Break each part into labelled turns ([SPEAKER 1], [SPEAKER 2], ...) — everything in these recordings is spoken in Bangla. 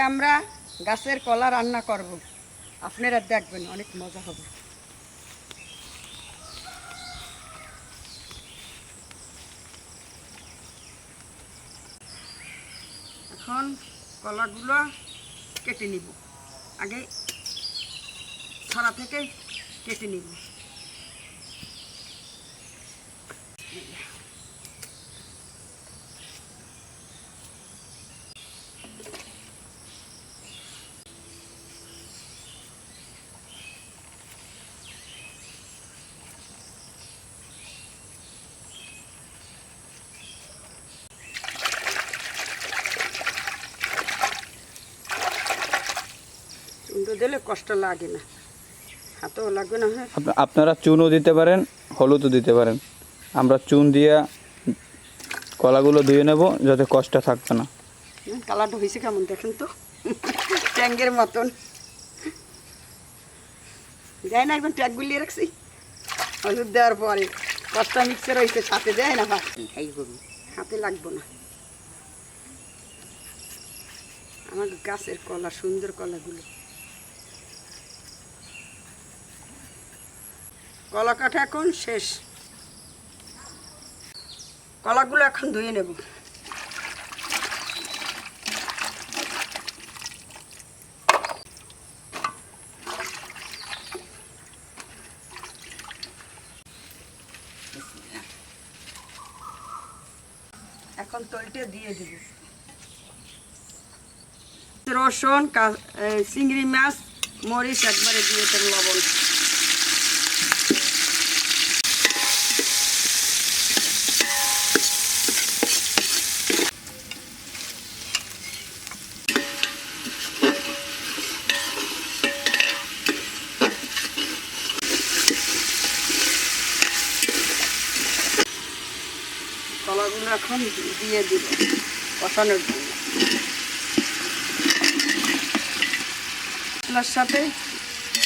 [SPEAKER 1] আমরা গাছের কলা রান্না করব, আপনারা দেখবেন অনেক মজা হবে। এখন কলাগুলো কেটে নিব, আগে ছড়া থেকে কেটে নিব। চুন দিলে কষ্ট লাগে না, হাতেও লাগবে না।
[SPEAKER 2] আপনারা চুনও দিতে পারেন, হলুদও দিতে পারেন। আমরা চুন দিয়ে কলাগুলো ধুয়ে নেব যাতে কষ্ট থাকবে না।
[SPEAKER 1] কালারটা হয়েছে কেমন দেখেন তো, ট্যাঙ্গের মতন। যাই না, একদম ট্যাগ গুলিয়ে রাখছি। হলুদ দেওয়ার পরে কষ্টা মিক্সার হয়েছে, সাথে দেয় না ভাত, হাতে লাগবো না। আমার গাছের কলা, সুন্দর কলাগুলো। কলা কাটা এখন শেষ, কলাগুলো এখন ধুয়ে নেব। এখন তলটে দিয়ে দেব রসুন, চিংড়ি মাছ, মরিচ একবারে দিয়ে দেব, লবণ। কলাগুলো এখন দিয়ে দিব কষানোর জন্য। মশলার সাথে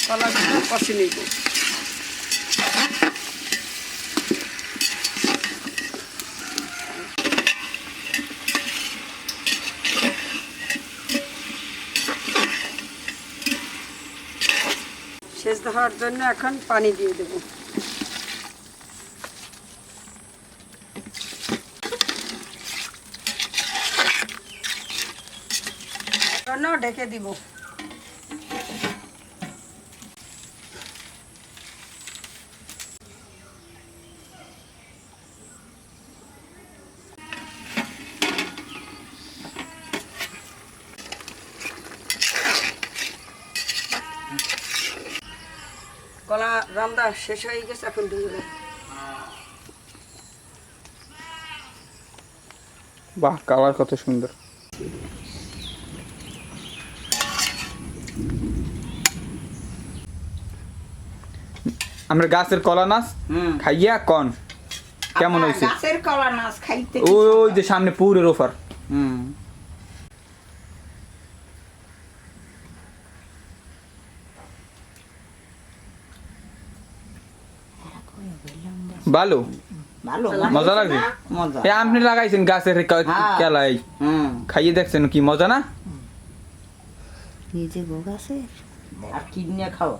[SPEAKER 1] কলাগুলো কষে নিব। সেদ্ধ হওয়ার জন্য এখন পানি দিয়ে দেব। ঢেকে দিব। কলা রান্না শেষ হয়ে গেছে, এখন ধুয়ে নেব।
[SPEAKER 2] বাহ, কালার কত সুন্দর। আমরা গাছের কলা নাচ খাইয়া কন কেমন হয়েছে?
[SPEAKER 1] গাছের কলা নাচ খাইতে
[SPEAKER 2] ওই যে সামনে পুরের অফার। ভালো, মজা লাগছে। আপনি লাগাইছেন গাছের কেলাই, খাইয়ে দেখছেন কি মজা না?
[SPEAKER 1] নিজে গো গাছের আর কিনে খাওয়া।